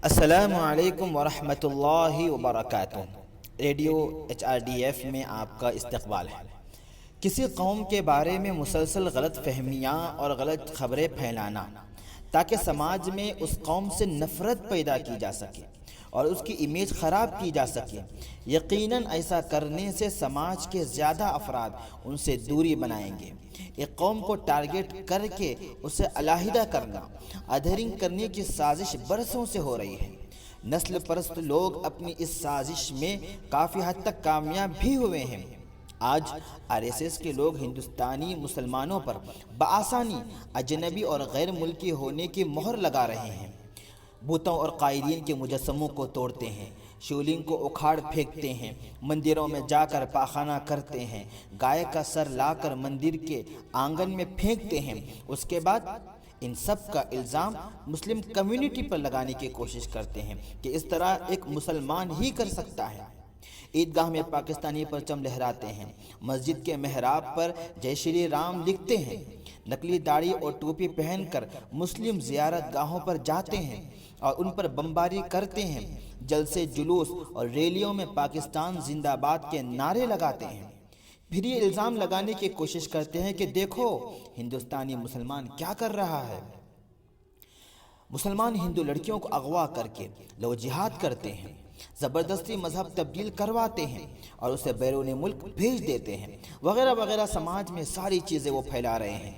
السلام علیکم ورحمۃ اللہ وبرکاتہ۔ ریڈیو HRDF میں آپ کا استقبال ہے۔ کسی قوم کے بارے میں مسلسل غلط فہمیاں اور غلط خبریں پھیلانا تاکہ سماج میں اس قوم سے نفرت پیدا کی جا سکے اور اس کی امیج خراب کی جا سکے، یقیناً ایسا کرنے سے سماج کے زیادہ افراد ان سے دوری بنائیں گے۔ ایک قوم کو ٹارگٹ کر کے اسے علیحدہ کرنا، ادھرنگ کرنے کی سازش برسوں سے ہو رہی ہے۔ نسل پرست لوگ اپنی اس سازش میں کافی حد تک کامیاب بھی ہوئے ہیں۔ آج RSS کے لوگ ہندوستانی مسلمانوں پر بآسانی اجنبی اور غیر ملکی ہونے کی مہر لگا رہے ہیں۔ بتوں اور قائدین کے مجسموں کو توڑتے ہیں، شیولنگ کو اکھاڑ پھینکتے ہیں، مندروں میں جا کر پاخانہ کرتے ہیں، گائے کا سر لا کر مندر کے آنگن میں پھینکتے ہیں۔ اس کے بعد ان سب کا الزام مسلم کمیونٹی پر لگانے کی کوشش کرتے ہیں کہ اس طرح ایک مسلمان ہی کر سکتا ہے۔ عیدگاہ میں پاکستانی پرچم لہراتے ہیں، مسجد کے محراب پر جے شری رام لکھتے ہیں، نکلی داڑھی اور ٹوپی پہن کر مسلم زیارت گاہوں پر جاتے ہیں اور ان پر بمباری کرتے ہیں، جلسے جلوس اور ریلیوں میں پاکستان زندہ باد کے نعرے لگاتے ہیں۔ پھر یہ الزام لگانے کی کوشش کرتے ہیں کہ دیکھو ہندوستانی مسلمان کیا کر رہا ہے۔ مسلمان ہندو لڑکیوں کو اغوا کر کے لو جہاد کرتے ہیں، زبردستی مذہب تبدیل کرواتے ہیں اور اسے بیرون ملک بھیج دیتے ہیں، وغیرہ وغیرہ۔ سماج میں ساری چیزیں وہ پھیلا رہے ہیں۔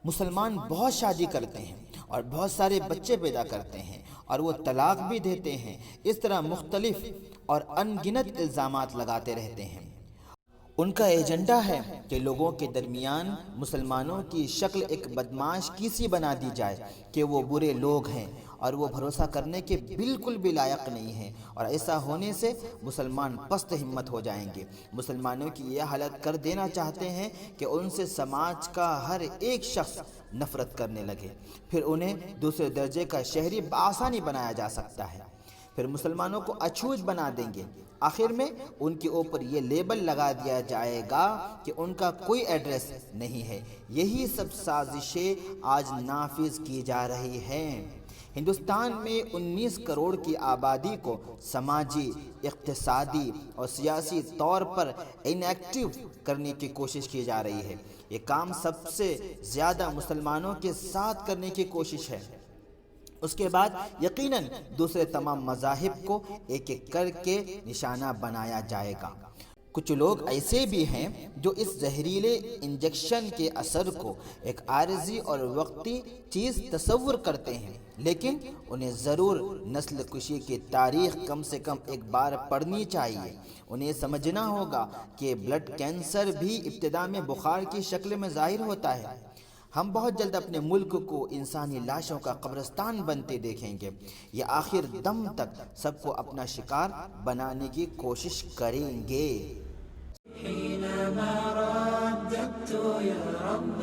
مسلمان بہت شادی کرتے ہیں اور بہت سارے بچے پیدا کرتے ہیں اور وہ طلاق بھی دیتے ہیں۔ اس طرح مختلف اور ان گنت الزامات لگاتے رہتے ہیں۔ ان کا ایجنڈا ہے کہ لوگوں کے درمیان مسلمانوں کی شکل ایک بدمعاش کیسی بنا دی جائے کہ وہ برے لوگ ہیں اور وہ بھروسہ کرنے کے بالکل بھی لائق نہیں ہیں، اور ایسا ہونے سے مسلمان پست ہمت ہو جائیں گے۔ مسلمانوں کی یہ حالت کر دینا چاہتے ہیں کہ ان سے سماج کا ہر ایک شخص نفرت کرنے لگے، پھر انہیں دوسرے درجے کا شہری بآسانی بنایا جا سکتا ہے، پھر مسلمانوں کو اچھوت بنا دیں گے۔ آخر میں ان کے اوپر یہ لیبل لگا دیا جائے گا کہ ان کا کوئی ایڈریس نہیں ہے۔ یہی سب سازشیں آج نافذ کی جا رہی ہیں۔ ہندوستان میں 19 کروڑ کی آبادی کو سماجی، اقتصادی اور سیاسی طور پر ان ایکٹیو کرنے کی کوشش کی جا رہی ہے۔ یہ کام سب سے زیادہ مسلمانوں کے ساتھ کرنے کی کوشش ہے۔ اس کے بعد یقیناً دوسرے تمام مذاہب کو ایک ایک کر کے نشانہ بنایا جائے گا۔ کچھ لوگ ایسے بھی ہیں جو اس زہریلے انجیکشن کے اثر کو ایک عارضی اور وقتی چیز تصور کرتے ہیں، لیکن انہیں ضرور نسل کشی کی تاریخ کم سے کم ایک بار پڑھنی چاہیے۔ انہیں سمجھنا ہوگا کہ بلڈ کینسر بھی ابتدا میں بخار کی شکل میں ظاہر ہوتا ہے۔ ہم بہت جلد اپنے ملک کو انسانی لاشوں کا قبرستان بنتے دیکھیں گے۔ یہ آخر دم تک سب کو اپنا شکار بنانے کی کوشش کریں گے۔ حينما رددت يا رب